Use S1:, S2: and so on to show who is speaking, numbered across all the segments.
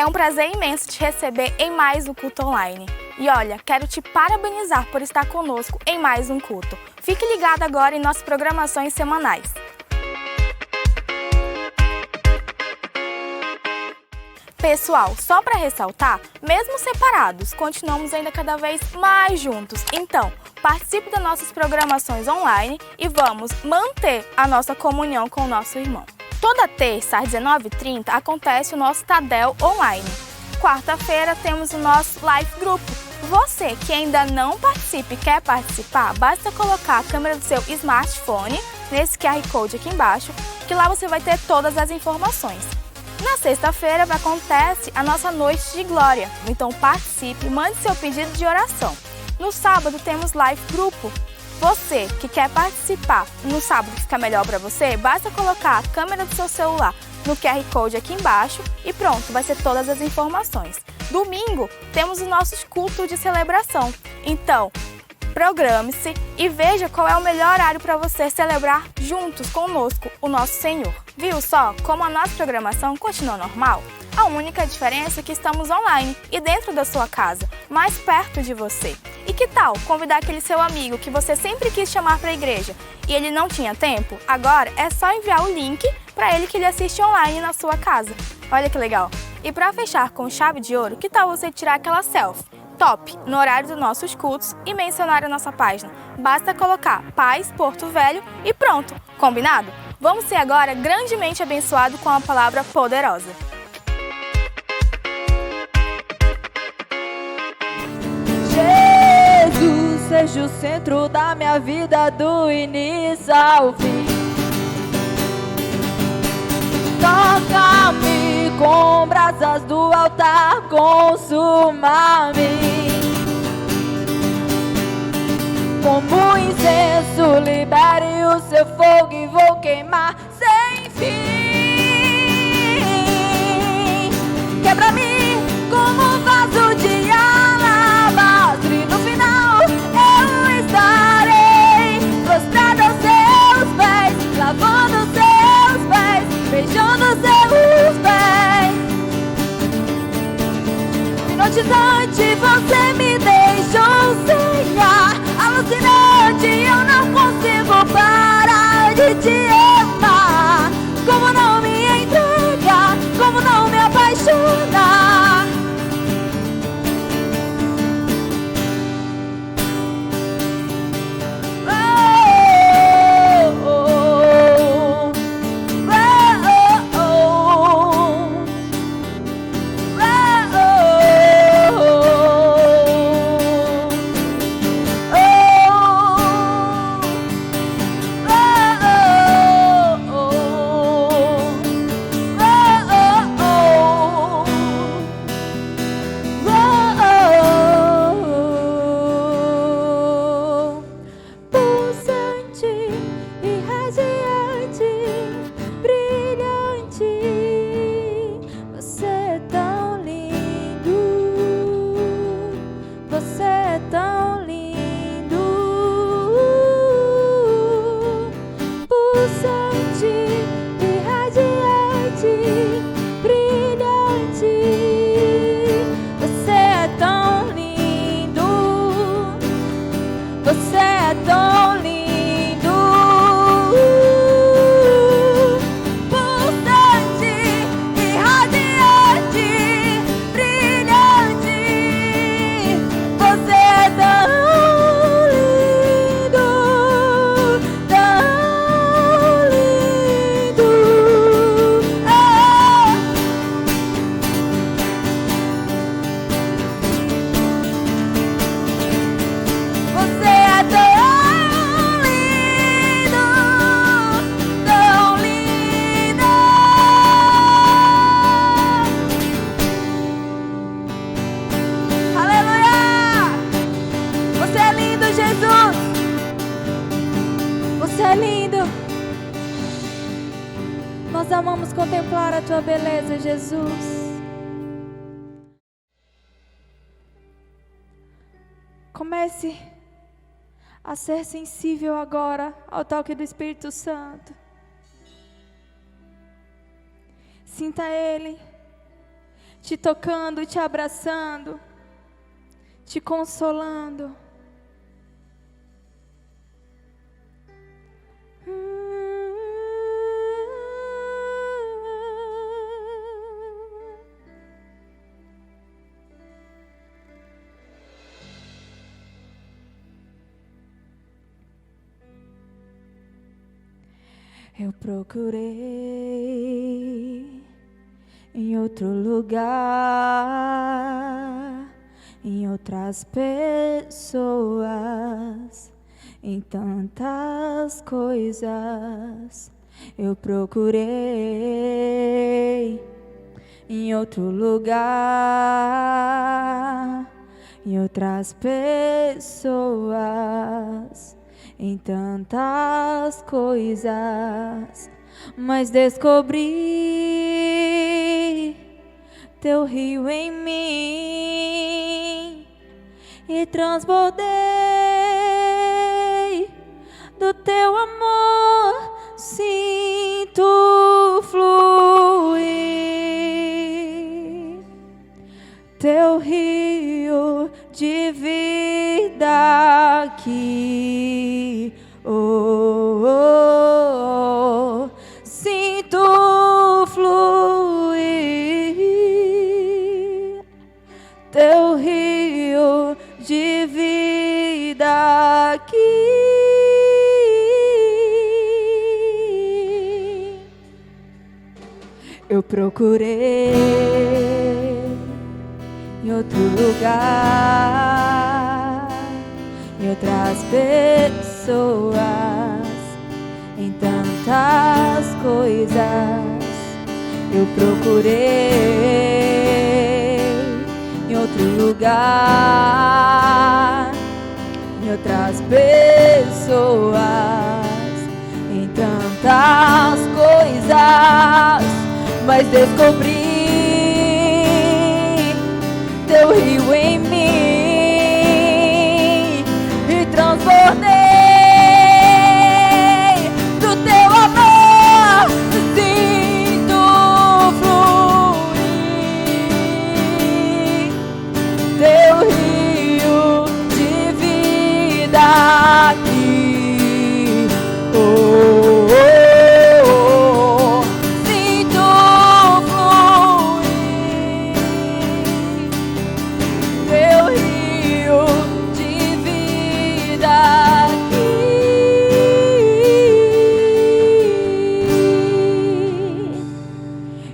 S1: É um prazer imenso te receber em mais um culto online. E olha, quero te parabenizar por estar conosco em mais um culto. Fique ligado agora em nossas programações semanais. Pessoal, só para ressaltar, mesmo separados, continuamos ainda cada vez mais juntos. Então, participe das nossas programações online e vamos manter a nossa comunhão com o nosso irmão. Toda terça, às 19h30, acontece o nosso Tadel online. Quarta-feira temos o nosso Live Grupo. Você que ainda não participa e quer participar, basta colocar a câmera do seu smartphone nesse QR Code aqui embaixo, que lá você vai ter todas as informações. Na sexta-feira acontece a nossa Noite de Glória, então participe e mande seu pedido de oração. No sábado temos Live Grupo. Você que quer participar no sábado que fica melhor para você, basta colocar a câmera do seu celular no QR Code aqui embaixo e pronto, vai ser todas as informações. Domingo temos os nossos cultos de celebração, então programe-se e veja qual é o melhor horário para você celebrar juntos conosco o nosso Senhor. Viu só como a nossa programação continua normal? A única diferença é que estamos online e dentro da sua casa, mais perto de você. E que tal convidar aquele seu amigo que você sempre quis chamar para a igreja e ele não tinha tempo? Agora é só enviar o link para ele que ele assiste online na sua casa. Olha que legal! E para fechar com chave de ouro, que tal você tirar aquela selfie top no horário dos nossos cultos e mencionar a nossa página? Basta colocar Paz Porto Velho e pronto, combinado? Vamos ser agora grandemente abençoados com a palavra poderosa.
S2: Jesus, seja o centro da minha vida do início ao fim. Toca-me com brasas do altar, consuma-me. Como incenso, libere o seu fogo e vou queimar sem fim. Quebra-me como um vaso de alabastre. No final eu estarei prostrada aos seus pés, lavando os seus pés, beijando os seus pés. Hipnotizante, você me deixou sem ar. Alucinante, eu não consigo parar de te amar. Como não me entregar, como não me apaixonar. Nós amamos contemplar a tua beleza, Jesus. Comece a ser sensível agora ao toque do Espírito Santo. Sinta Ele te tocando, te abraçando, te consolando. Eu procurei em outro lugar, em outras pessoas, em tantas coisas. Eu procurei em outro lugar, em outras pessoas, em tantas coisas, mas descobri teu rio em mim e transbordei do teu amor, sinto fluir teu rio de vida aqui. Oh, oh, oh. Sinto fluir teu rio de vida aqui. Eu procurei em outro lugar, em outras pessoas, em tantas coisas. Eu procurei em outro lugar, em outras pessoas, em tantas coisas, mas descobri teu rio em mim e transbordei do teu amor, sinto fluir teu rio de vida aqui. Oh, oh, oh. Sinto fluir teu rio de vida aqui.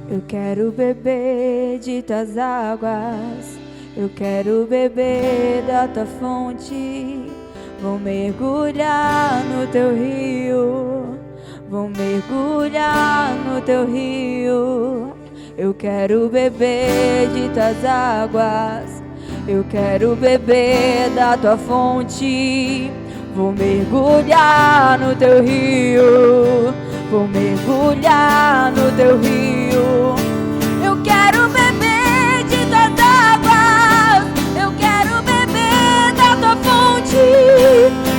S2: Eu quero beber de tuas águas, eu quero beber da tua fonte. Vou mergulhar no teu rio, vou mergulhar no teu rio. Eu quero beber de tuas águas, eu quero beber da tua fonte. Vou mergulhar no teu rio, vou mergulhar no teu rio. Eu quero beber de tuas águas, eu quero beber da tua fonte.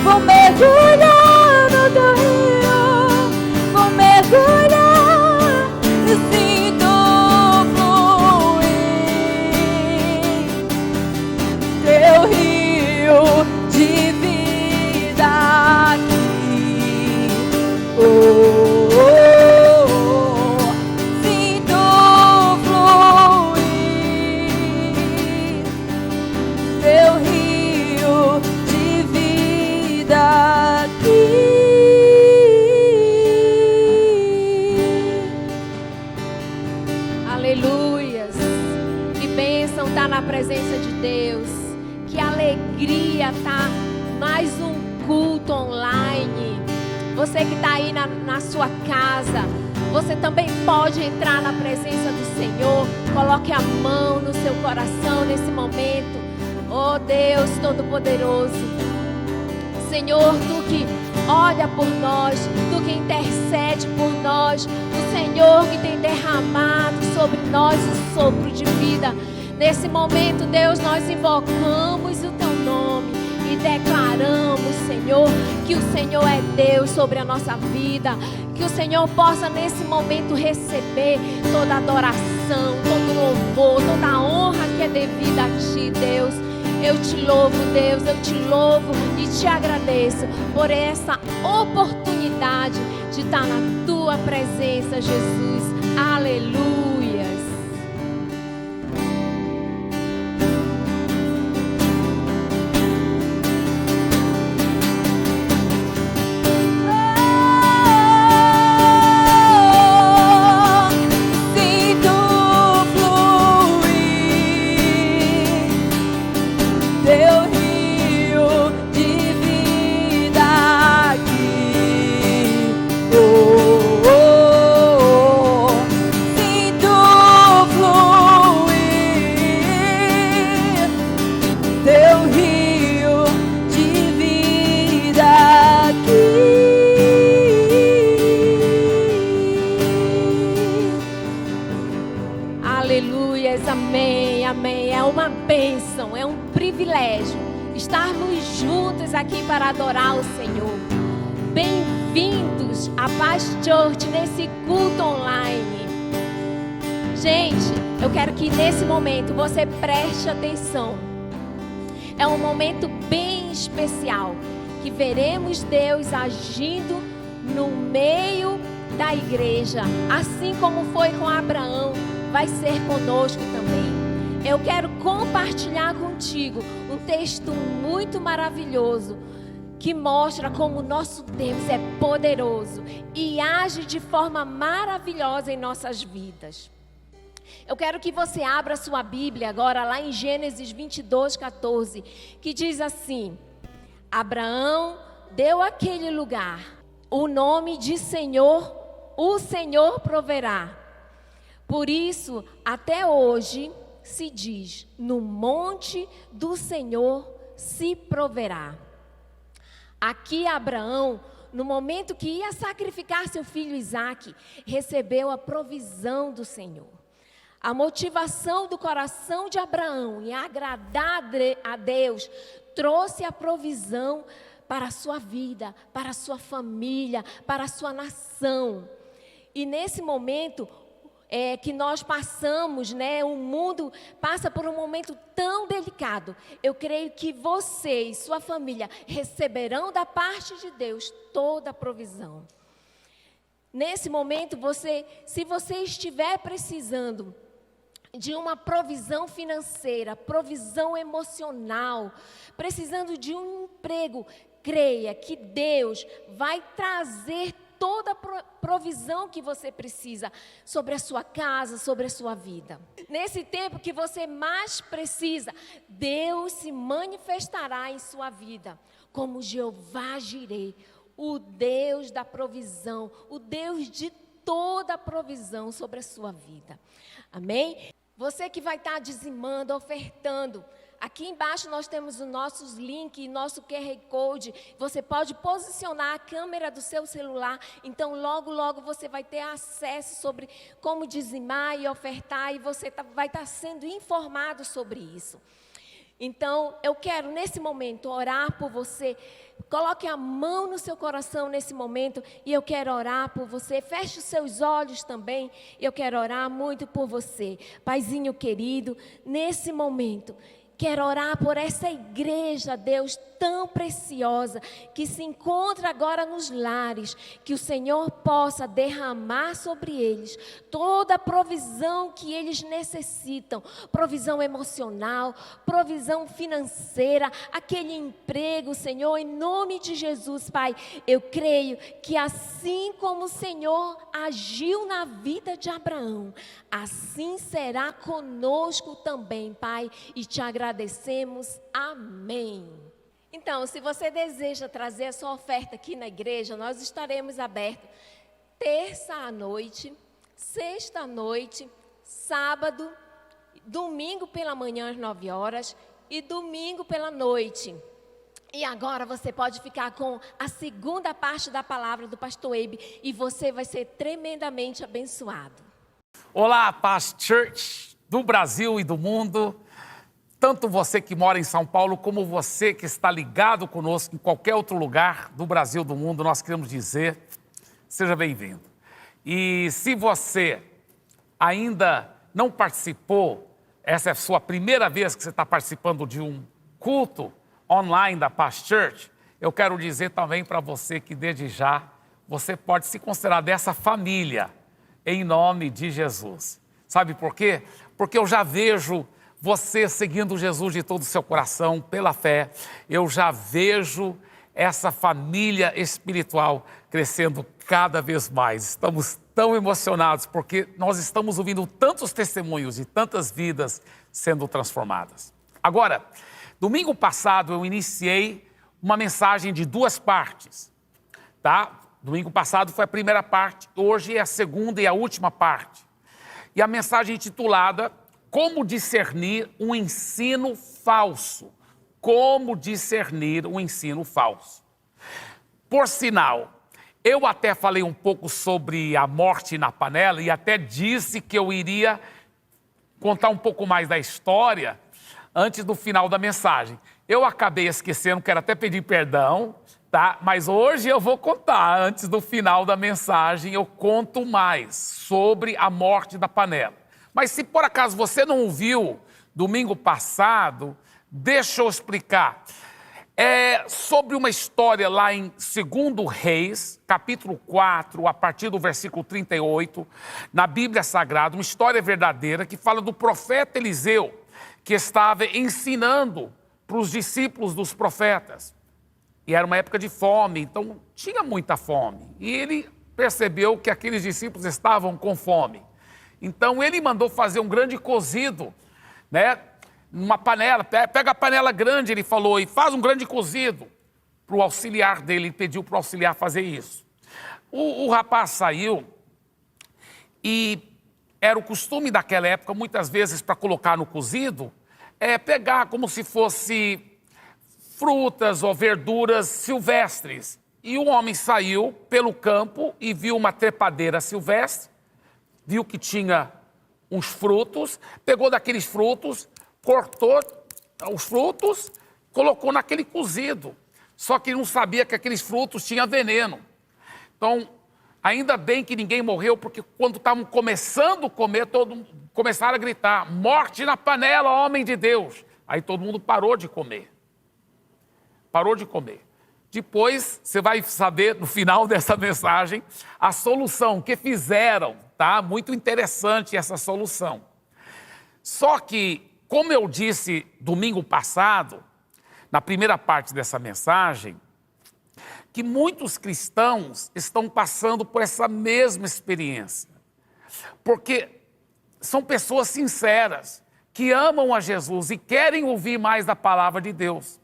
S2: Vou mergulhar no teu rio, vou mergulhar e sinto fluir teu rio de vida aqui. Oh, oh, oh. Sinto fluir teu rio de vida aqui.
S3: Aleluias! Que bênção estar na presença de Deus. Que alegria estar mais um culto online. Você que está aí na sua casa, você também pode entrar na presença do Senhor. Coloque a mão no seu coração nesse momento. Oh Deus Todo-Poderoso, Senhor, Tu que olha por nós, Tu que intercede por nós, o Senhor que tem derramado sobre nós o sopro de vida. Nesse momento, Deus, nós invocamos o Teu nome e declaramos, Senhor, que o Senhor é Deus sobre a nossa vida. Que o Senhor possa nesse momento receber toda adoração, todo louvor, toda a honra que é devida a Ti, Deus. Eu te louvo, Deus, eu te louvo e te agradeço por essa oportunidade de estar na Tua presença, Jesus. Aleluia.
S1: Aqui para adorar o Senhor. Bem-vindos à Paz Church nesse culto online. Gente, eu quero que nesse momento você preste atenção. É um momento bem especial que veremos Deus agindo no meio da igreja, assim como foi com Abraão, vai ser conosco também. Eu quero compartilhar contigo um texto muito maravilhoso que mostra como o nosso Deus é poderoso e age de forma maravilhosa em nossas vidas. Eu quero que você abra sua Bíblia agora lá em Gênesis 22:14, que diz assim: Abraão deu àquele lugar o nome de Senhor, o Senhor proverá. Por isso, até hoje se diz, no monte do Senhor se proverá. Aqui Abraão, no momento que ia sacrificar seu filho Isaque, recebeu a provisão do Senhor. A motivação do coração de Abraão em agradar a Deus trouxe a provisão para a sua vida, para a sua família, para a sua nação. E nesse momento que nós passamos, o mundo passa por um momento tão delicado. Eu creio que você e sua família receberão da parte de Deus toda a provisão. Nesse momento, se você estiver precisando de uma provisão financeira, provisão emocional, precisando de um emprego, creia que Deus vai trazer toda a provisão que você precisa sobre a sua casa, sobre a sua vida. Nesse tempo que você mais precisa, Deus se manifestará em sua vida como Jeová Jireh, o Deus da provisão, o Deus de toda a provisão sobre a sua vida. Amém? Você que vai estar dizimando, ofertando, aqui embaixo nós temos os nossos links, nosso QR Code. Você pode posicionar a câmera do seu celular. Então, logo você vai ter acesso sobre como dizimar e ofertar. E você vai estar sendo informado sobre isso. Então, eu quero nesse momento orar por você. Coloque a mão no seu coração nesse momento e eu quero orar por você. Feche os seus olhos também e eu quero orar muito por você. Paizinho querido, nesse momento, quero orar por essa igreja, Deus, tão preciosa, que se encontra agora nos lares, que o Senhor possa derramar sobre eles toda a provisão que eles necessitam, provisão emocional, provisão financeira, aquele emprego, Senhor, em nome de Jesus, Pai. Eu creio que assim como o Senhor agiu na vida de Abraão, assim será conosco também, Pai, e te agradecemos. Amém. Então, se você deseja trazer a sua oferta aqui na igreja, nós estaremos abertos terça à noite, sexta à noite, sábado, domingo pela manhã às 9 horas e domingo pela noite. E agora você pode ficar com a segunda parte da palavra do pastor Eibe e você vai ser tremendamente abençoado.
S4: Olá, Paz Church do Brasil e do mundo. Tanto você que mora em São Paulo, como você que está ligado conosco em qualquer outro lugar do Brasil, do mundo, nós queremos dizer, seja bem-vindo. E se você ainda não participou, essa é a sua primeira vez que você está participando de um culto online da Paz Church, eu quero dizer também para você que desde já você pode se considerar dessa família, em nome de Jesus. Sabe por quê? Porque eu já vejo você seguindo Jesus de todo o seu coração, pela fé. Eu já vejo essa família espiritual crescendo cada vez mais. Estamos tão emocionados porque nós estamos ouvindo tantos testemunhos e tantas vidas sendo transformadas. Agora, domingo passado eu iniciei uma mensagem de 2 partes, tá? Domingo passado foi a primeira parte, hoje é a segunda e a última parte. E a mensagem intitulada Como discernir um ensino falso. Como discernir um ensino falso. Por sinal, eu até falei um pouco sobre a morte na panela e até disse que eu iria contar um pouco mais da história antes do final da mensagem. Eu acabei esquecendo, quero até pedir perdão, tá? Mas hoje eu vou contar, antes do final da mensagem, eu conto mais sobre a morte da panela. Mas se por acaso você não ouviu domingo passado, deixa eu explicar. É sobre uma história lá em 2 Reis, capítulo 4, a partir do versículo 38, na Bíblia Sagrada, uma história verdadeira que fala do profeta Eliseu, que estava ensinando para os discípulos dos profetas. E era uma época de fome, então tinha muita fome. E ele percebeu que aqueles discípulos estavam com fome. Então ele mandou fazer um grande cozido, né? Numa panela, pega a panela grande, ele falou, e faz um grande cozido para o auxiliar dele, ele pediu para o auxiliar fazer isso. O rapaz saiu e era o costume daquela época, muitas vezes para colocar no cozido, pegar como se fosse frutas ou verduras silvestres. E o homem saiu pelo campo e viu uma trepadeira silvestre, viu que tinha uns frutos, pegou daqueles frutos, cortou os frutos, colocou naquele cozido. Só que não sabia que aqueles frutos tinham veneno. Então, ainda bem que ninguém morreu, porque quando estavam começando a comer, começaram a gritar, morte na panela, homem de Deus. Aí todo mundo parou de comer. Parou de comer. Depois, você vai saber, no final dessa mensagem, a solução que fizeram, tá? Muito interessante essa solução. Só que, como eu disse domingo passado, na primeira parte dessa mensagem, que muitos cristãos estão passando por essa mesma experiência. Porque são pessoas sinceras, que amam a Jesus e querem ouvir mais da palavra de Deus.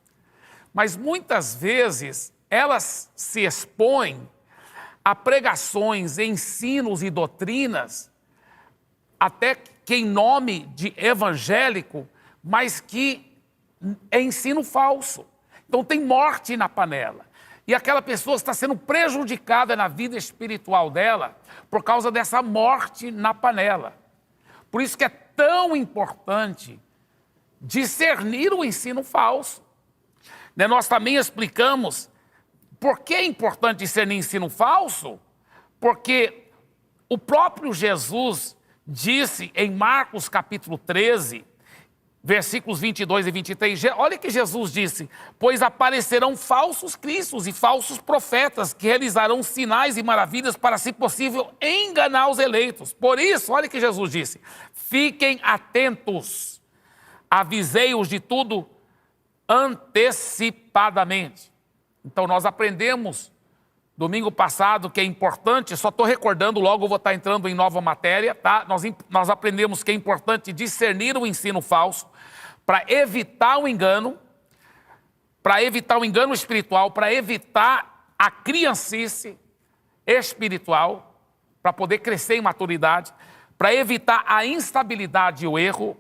S4: Mas muitas vezes elas se expõem a pregações, ensinos e doutrinas, até que em nome de evangélico, mas que é ensino falso. Então tem morte na panela. E aquela pessoa está sendo prejudicada na vida espiritual dela por causa dessa morte na panela. Por isso que é tão importante discernir o ensino falso. Nós também explicamos por que é importante discernir ensino falso, porque o próprio Jesus disse em Marcos capítulo 13, versículos 22 e 23, olha que Jesus disse, pois aparecerão falsos cristos e falsos profetas que realizarão sinais e maravilhas para, se possível, enganar os eleitos. Por isso, olha que Jesus disse, fiquem atentos, avisei-os de tudo antecipadamente. Então nós aprendemos domingo passado que é importante, só estou recordando, logo eu vou estar entrando em nova matéria, tá? Nós aprendemos que é importante discernir o ensino falso para evitar o engano espiritual, para evitar a criancice espiritual, para poder crescer em maturidade, para evitar a instabilidade e o erro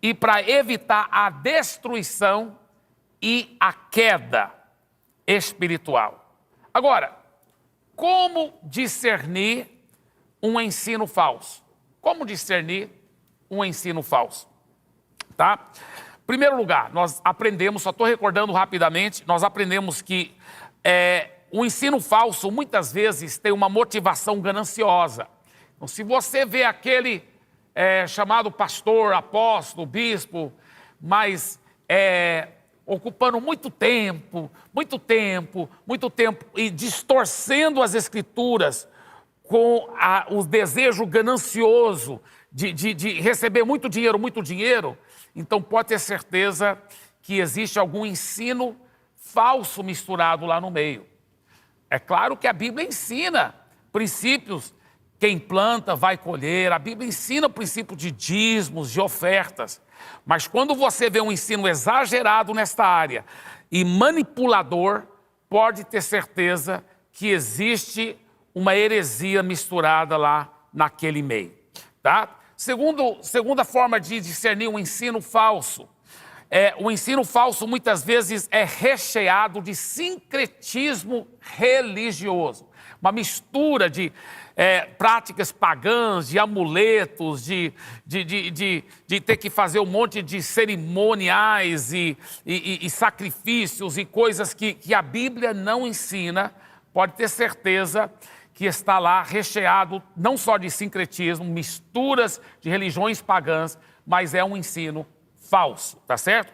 S4: e para evitar a destruição e a queda espiritual. Agora, como discernir um ensino falso? Como discernir um ensino falso? Tá? Em primeiro lugar, nós aprendemos, só estou recordando rapidamente, nós aprendemos que o ensino falso muitas vezes tem uma motivação gananciosa. Então, se você vê aquele chamado pastor, apóstolo, bispo, mas ocupando muito tempo, e distorcendo as escrituras com o desejo ganancioso de receber muito dinheiro, então pode ter certeza que existe algum ensino falso misturado lá no meio. É claro que a Bíblia ensina princípios, quem planta vai colher, a Bíblia ensina o princípio de dízimos, de ofertas, mas quando você vê um ensino exagerado nesta área e manipulador, pode ter certeza que existe uma heresia misturada lá naquele meio, tá? Segunda forma de discernir um ensino falso. O ensino falso muitas vezes é recheado de sincretismo religioso. Uma mistura de práticas pagãs, de amuletos, de ter que fazer um monte de cerimoniais e sacrifícios e coisas que a Bíblia não ensina. Pode ter certeza que está lá recheado não só de sincretismo, misturas de religiões pagãs, mas é um ensino falso, tá certo?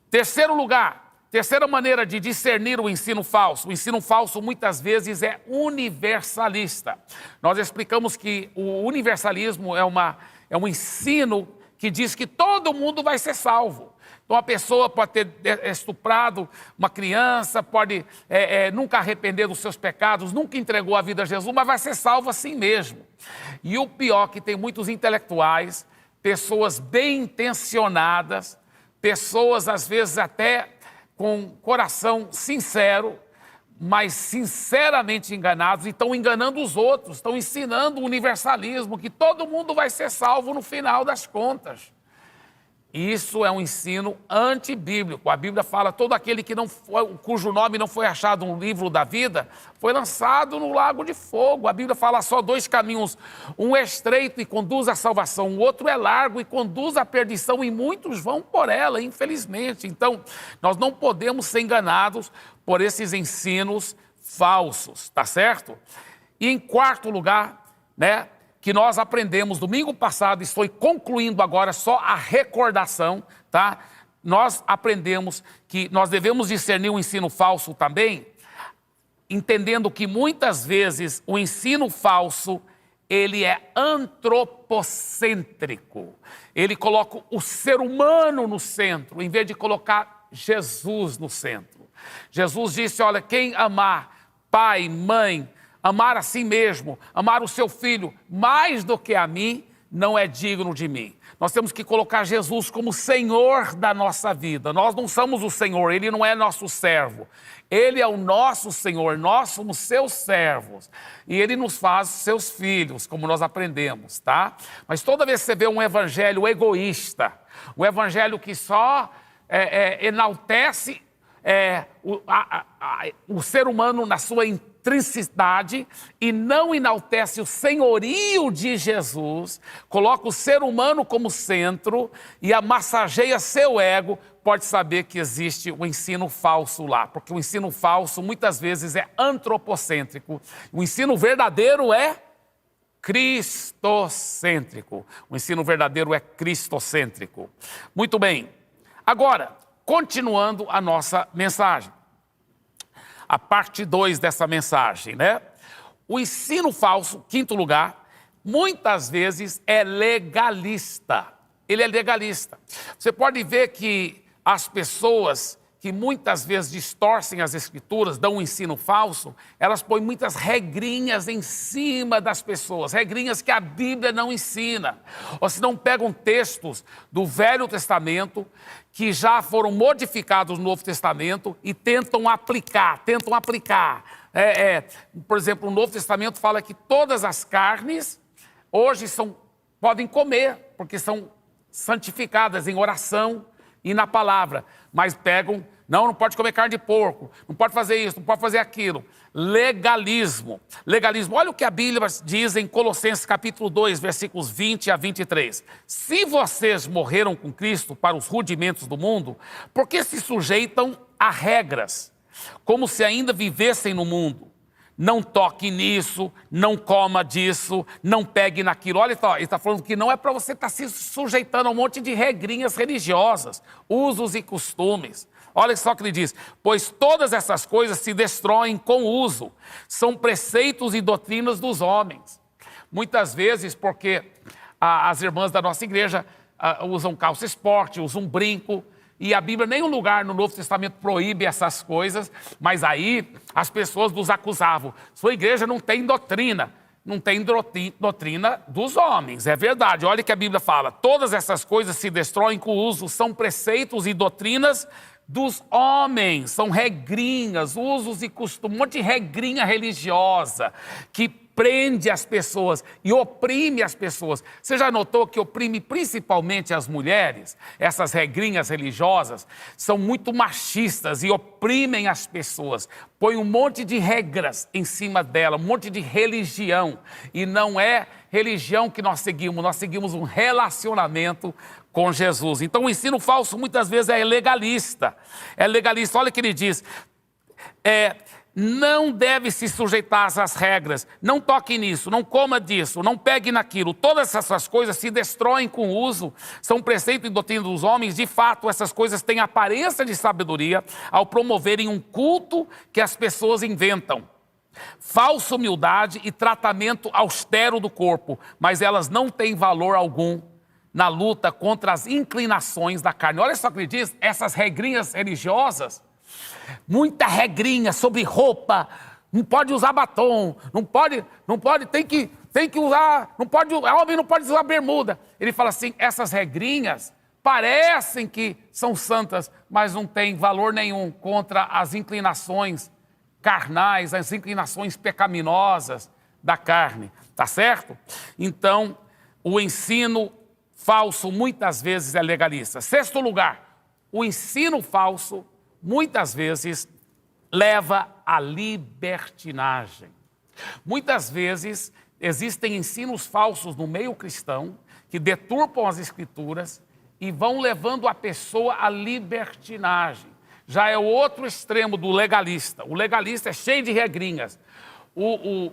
S4: Terceira maneira de discernir o ensino falso. O ensino falso muitas vezes é universalista. Nós explicamos que o universalismo é um ensino que diz que todo mundo vai ser salvo. Então a pessoa pode ter estuprado uma criança, pode nunca arrepender dos seus pecados, nunca entregou a vida a Jesus, mas vai ser salvo assim mesmo. E o pior que tem muitos intelectuais, pessoas bem intencionadas, pessoas às vezes até com coração sincero, mas sinceramente enganados, e estão enganando os outros, estão ensinando o universalismo, que todo mundo vai ser salvo no final das contas. Isso é um ensino antibíblico. A Bíblia fala, todo aquele cujo nome não foi achado no livro da vida, foi lançado no lago de fogo. A Bíblia fala só 2 caminhos, um é estreito e conduz à salvação, o outro é largo e conduz à perdição, e muitos vão por ela, infelizmente. Então, nós não podemos ser enganados por esses ensinos falsos, tá certo? E em quarto lugar, que nós aprendemos domingo passado, estou concluindo agora só a recordação, tá? Nós aprendemos que nós devemos discernir o ensino falso também, entendendo que muitas vezes o ensino falso, ele é antropocêntrico. Ele coloca o ser humano no centro, em vez de colocar Jesus no centro. Jesus disse, olha, quem amar pai, mãe, amar a si mesmo, amar o seu filho mais do que a mim, não é digno de mim. Nós temos que colocar Jesus como Senhor da nossa vida. Nós não somos o Senhor, Ele não é nosso servo. Ele é o nosso Senhor, nós somos seus servos. E Ele nos faz seus filhos, como nós aprendemos, tá? Mas toda vez que você vê um evangelho egoísta, um evangelho que só enaltece o ser humano na sua intricidade e não enaltece o senhorio de Jesus, coloca o ser humano como centro e amassageia seu ego, pode saber que existe um ensino falso lá, porque o ensino falso muitas vezes é antropocêntrico. O ensino verdadeiro é cristocêntrico. O ensino verdadeiro é cristocêntrico. Muito bem. Agora, continuando a nossa mensagem. A parte 2 dessa mensagem, O ensino falso, quinto lugar, muitas vezes é legalista. Ele é legalista. Você pode ver que as pessoas que muitas vezes distorcem as escrituras, dão um ensino falso, elas põem muitas regrinhas em cima das pessoas, regrinhas que a Bíblia não ensina. Ou se não pegam textos do Velho Testamento, que já foram modificados no Novo Testamento e tentam aplicar. Por exemplo, o Novo Testamento fala que todas as carnes hoje podem comer, porque são santificadas em oração e na palavra, mas pegam, não pode comer carne de porco, não pode fazer isso, não pode fazer aquilo. Legalismo. Olha o que a Bíblia diz em Colossenses capítulo 2, versículos 20 a 23. Se vocês morreram com Cristo para os rudimentos do mundo, por que se sujeitam a regras, como se ainda vivessem no mundo? não toque nisso, não coma disso, não pegue naquilo. Olha só, ele está falando que não é para você estar se sujeitando a um monte de regrinhas religiosas, usos e costumes. Olha só o que ele diz: pois todas essas coisas se destroem com o uso, são preceitos e doutrinas dos homens. Muitas vezes, porque as irmãs da nossa igreja usam calça esporte, usam brinco, e a Bíblia, em nenhum lugar no Novo Testamento proíbe essas coisas, mas aí as pessoas nos acusavam: sua igreja não tem doutrina. Não tem doutrina dos homens, é verdade. Olha o que a Bíblia fala: todas essas coisas se destroem com o uso, são preceitos e doutrinas dos homens, são regrinhas, usos e costumes, um monte de regrinha religiosa que prende as pessoas e oprime as pessoas. Você já notou que oprime principalmente as mulheres? Essas regrinhas religiosas são muito machistas e oprimem as pessoas. Põe um monte de regras em cima dela, um monte de religião. E não é religião que nós seguimos um relacionamento com Jesus. Então o ensino falso muitas vezes é legalista. É legalista. Olha o que ele diz: não deve se sujeitar a essas regras, não toque nisso, não coma disso, não pegue naquilo. Todas essas coisas se destroem com o uso, são preceito e doutrina dos homens. De fato, essas coisas têm aparência de sabedoria ao promoverem um culto que as pessoas inventam. Falsa humildade e tratamento austero do corpo, mas elas não têm valor algum na luta contra as inclinações da carne. Olha só o que ele diz: essas regrinhas religiosas, muita regrinha sobre roupa, não pode usar batom, não pode, tem que usar, não pode, homem não pode usar bermuda. Ele fala assim: essas regrinhas parecem que são santas, mas não tem valor nenhum contra as inclinações carnais, as inclinações pecaminosas da carne, tá certo? Então, o ensino falso muitas vezes é legalista. Sexto lugar, o ensino falso muitas vezes leva à libertinagem. Muitas vezes existem ensinos falsos no meio cristão que deturpam as escrituras e vão levando a pessoa à libertinagem. Já é o outro extremo do legalista. O legalista é cheio de regrinhas. O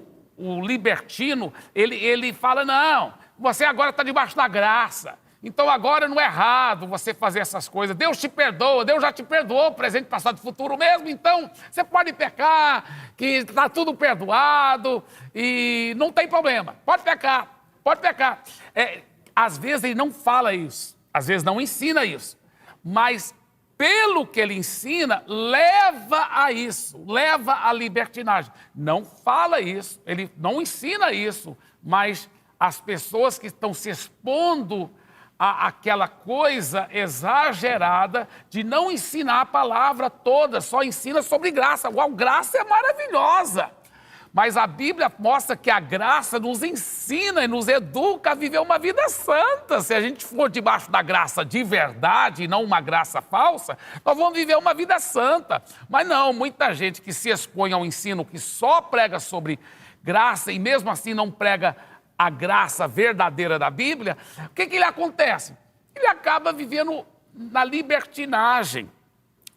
S4: libertino, ele fala: não, você agora está debaixo da graça. Então agora não é errado você fazer essas coisas. Deus te perdoa, Deus já te perdoou, presente, passado e futuro mesmo. Então você pode pecar, que está tudo perdoado e não tem problema. Pode pecar, pode pecar. Às vezes ele não fala isso, às vezes não ensina isso, mas pelo que ele ensina, leva a isso, leva à libertinagem. Não fala isso, ele não ensina isso, mas as pessoas que estão se expondo àquela coisa exagerada de não ensinar a palavra toda, só ensina sobre graça. Uau, graça é maravilhosa, mas a Bíblia mostra que a graça nos ensina e nos educa a viver uma vida santa. Se a gente for debaixo da graça de verdade e não uma graça falsa, nós vamos viver uma vida santa. Mas não, muita gente que se expõe ao ensino que só prega sobre graça e mesmo assim não prega a graça verdadeira da Bíblia, o que lhe acontece? Ele acaba vivendo na libertinagem.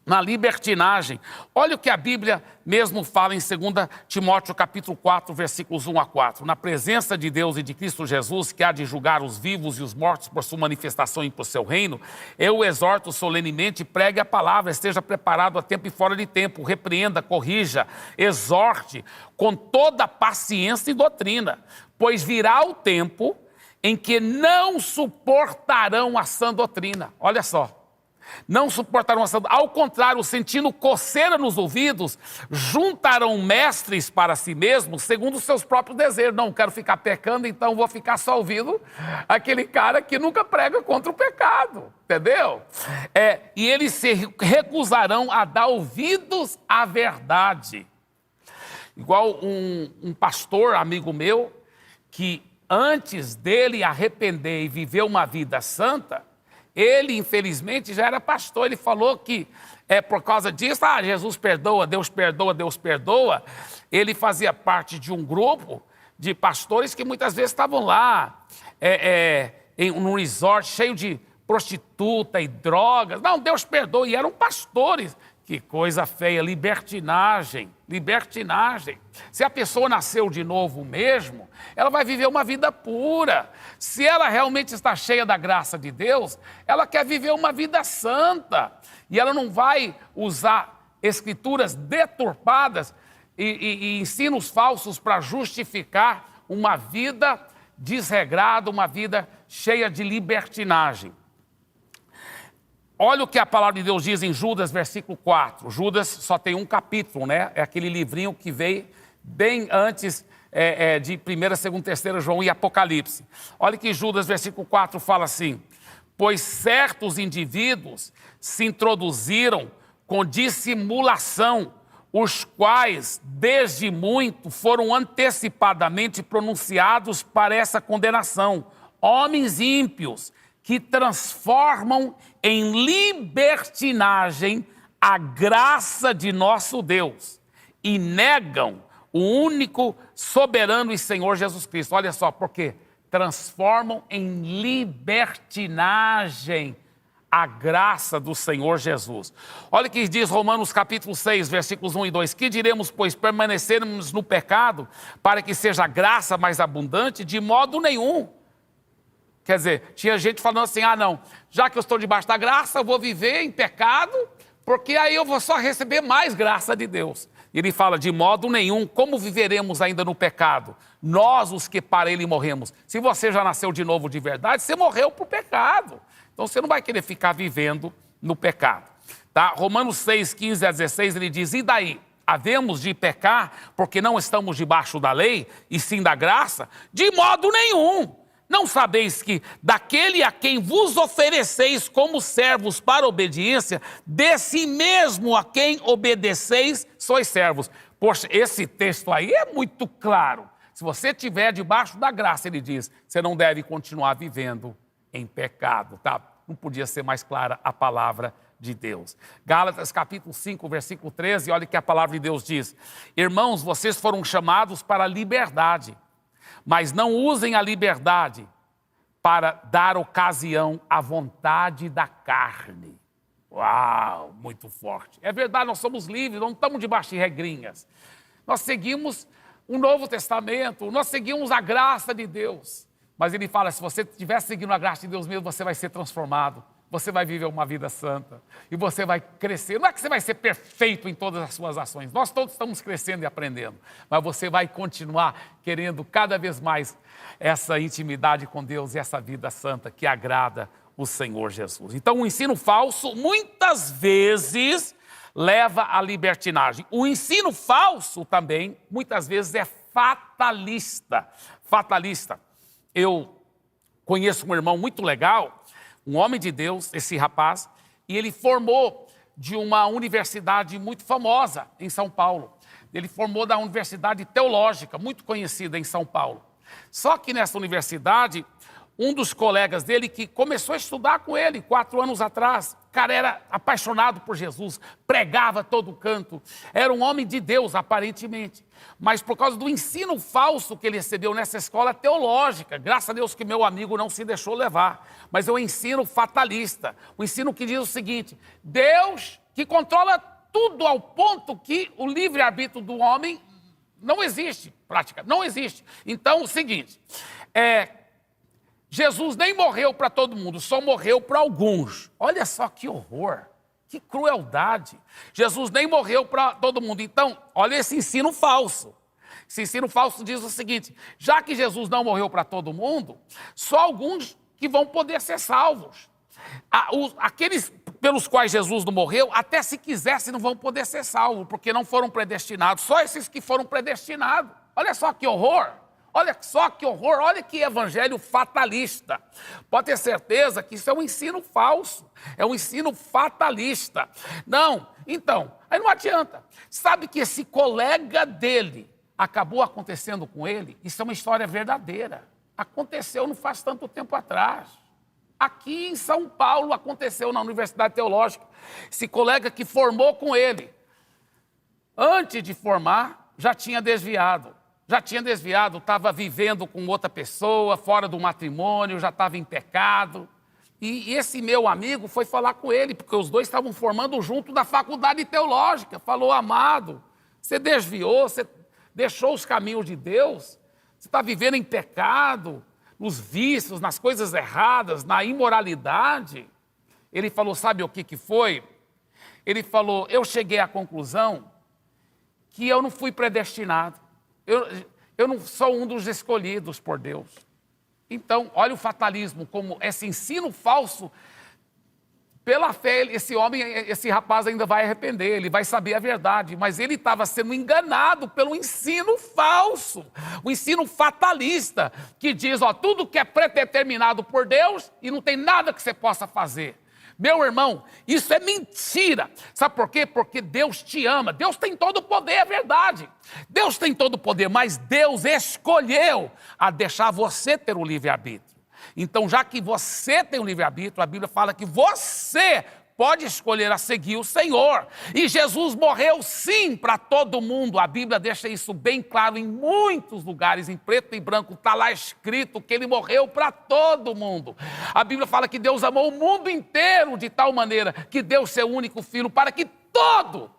S4: Na libertinagem. Olha o que a Bíblia mesmo fala em 2 Timóteo capítulo 4, versículos 1 a 4. Na presença de Deus e de Cristo Jesus, que há de julgar os vivos e os mortos por sua manifestação e por seu reino, eu o exorto solenemente: pregue a palavra, esteja preparado a tempo e fora de tempo, repreenda, corrija, exorte com toda paciência e doutrina, pois virá o tempo em que não suportarão a sã doutrina. Olha só. Não suportarão a sã doutrina. Ao contrário, sentindo coceira nos ouvidos, juntarão mestres para si mesmos, segundo os seus próprios desejos. Não quero ficar pecando, então vou ficar só ouvindo aquele cara que nunca prega contra o pecado. Entendeu? E eles se recusarão a dar ouvidos à verdade. Igual um pastor, amigo meu, que antes dele arrepender e viver uma vida santa, ele, infelizmente, já era pastor. Ele falou que por causa disso, Jesus perdoa, Deus perdoa, Deus perdoa. Ele fazia parte de um grupo de pastores que muitas vezes estavam lá em um resort cheio de prostituta e drogas. Não, Deus perdoa. E eram pastores Que coisa feia, libertinagem, libertinagem. Se a pessoa nasceu de novo mesmo, ela vai viver uma vida pura. Se ela realmente está cheia da graça de Deus, ela quer viver uma vida santa. E ela não vai usar escrituras deturpadas e ensinos falsos para justificar uma vida desregrada, uma vida cheia de libertinagem. Olha o que a palavra de Deus diz em Judas, versículo 4. Judas só tem um capítulo, né? É aquele livrinho que veio bem antes de 1ª, 2ª, 3ª João e Apocalipse. Olha que Judas, versículo 4, fala assim: pois certos indivíduos se introduziram com dissimulação, os quais, desde muito, foram antecipadamente pronunciados para essa condenação. Homens ímpios, que transformam em libertinagem a graça de nosso Deus e negam o único soberano e Senhor Jesus Cristo. Olha só, porque transformam em libertinagem a graça do Senhor Jesus. Olha o que diz Romanos capítulo 6, versículos 1 e 2. Que diremos, pois, permanecermos no pecado para que seja a graça mais abundante? De modo nenhum. Quer dizer, tinha gente falando assim, não, já que eu estou debaixo da graça, eu vou viver em pecado, porque aí eu vou só receber mais graça de Deus. E ele fala, de modo nenhum, como viveremos ainda no pecado? Nós, os que para ele morremos. Se você já nasceu de novo de verdade, você morreu para o pecado. Então você não vai querer ficar vivendo no pecado. Tá? Romanos 6, 15 a 16, ele diz, e daí? Havemos de pecar porque não estamos debaixo da lei, e sim da graça? De modo nenhum. Não sabeis que daquele a quem vos ofereceis como servos para obediência, desse mesmo a quem obedeceis, sois servos. Poxa, esse texto aí é muito claro. Se você estiver debaixo da graça, ele diz, você não deve continuar vivendo em pecado, tá? Não podia ser mais clara a palavra de Deus. Gálatas capítulo 5, versículo 13, olha o que a palavra de Deus diz. Irmãos, vocês foram chamados para a liberdade, mas não usem a liberdade para dar ocasião à vontade da carne. Uau, muito forte. É verdade, nós somos livres, não estamos debaixo de regrinhas. Nós seguimos o Novo Testamento, nós seguimos a graça de Deus. Mas ele fala, se você estiver seguindo a graça de Deus mesmo, você vai ser transformado. Você vai viver uma vida santa e você vai crescer. Não é que você vai ser perfeito em todas as suas ações. Nós todos estamos crescendo e aprendendo. Mas você vai continuar querendo cada vez mais essa intimidade com Deus e essa vida santa que agrada o Senhor Jesus. Então, o ensino falso, muitas vezes, leva à libertinagem. O ensino falso também, muitas vezes, é fatalista. Fatalista. Eu conheço um irmão muito legal, um homem de Deus, esse rapaz, e ele formou de uma universidade muito famosa em São Paulo. Ele formou da Universidade Teológica, muito conhecida em São Paulo. Só que nessa universidade, um dos colegas dele que começou a estudar com ele 4 anos atrás, o cara era apaixonado por Jesus, pregava a todo canto, era um homem de Deus aparentemente, mas por causa do ensino falso que ele recebeu nessa escola teológica, graças a Deus que meu amigo não se deixou levar, mas é um ensino fatalista, um ensino que diz o seguinte, Deus que controla tudo ao ponto que o livre-arbítrio do homem não existe, prática, não existe. Então, o seguinte, Jesus nem morreu para todo mundo, só morreu para alguns. Olha só que horror, que crueldade. Jesus nem morreu para todo mundo. Então, olha esse ensino falso. Esse ensino falso diz o seguinte, já que Jesus não morreu para todo mundo, só alguns que vão poder ser salvos. Aqueles pelos quais Jesus não morreu, até se quisesse não vão poder ser salvos, porque não foram predestinados. Só esses que foram predestinados. Olha só que horror. Olha só que horror, olha que evangelho fatalista. Pode ter certeza que isso é um ensino falso, é um ensino fatalista. Não, então, aí não adianta. Sabe que esse colega dele acabou acontecendo com ele? Isso é uma história verdadeira. Aconteceu não faz tanto tempo atrás. Aqui em São Paulo aconteceu na Universidade Teológica. Esse colega que formou com ele, antes de formar, já tinha desviado. Estava vivendo com outra pessoa, fora do matrimônio, já estava em pecado. E esse meu amigo foi falar com ele, porque os dois estavam formando junto da faculdade teológica. Falou: amado, você desviou, você deixou os caminhos de Deus, você está vivendo em pecado, nos vícios, nas coisas erradas, na imoralidade. Ele falou: sabe o que foi? Ele falou: eu cheguei à conclusão que eu não fui predestinado. Eu não sou um dos escolhidos por Deus. Então, olha o fatalismo, como esse ensino falso. Pela fé, esse rapaz ainda vai arrepender, ele vai saber a verdade, mas ele estava sendo enganado pelo ensino falso, o ensino fatalista, que diz: ó, tudo que é predeterminado por Deus e não tem nada que você possa fazer. Meu irmão, isso é mentira. Sabe por quê? Porque Deus te ama. Deus tem todo o poder, é verdade. Deus tem todo o poder, mas Deus escolheu a deixar você ter o livre-arbítrio. Então, já que você tem o livre-arbítrio, a Bíblia fala que você pode escolher a seguir o Senhor. E Jesus morreu sim para todo mundo. A Bíblia deixa isso bem claro em muitos lugares, em preto e branco, está lá escrito que ele morreu para todo mundo. A Bíblia fala que Deus amou o mundo inteiro de tal maneira que deu seu único filho para que todo,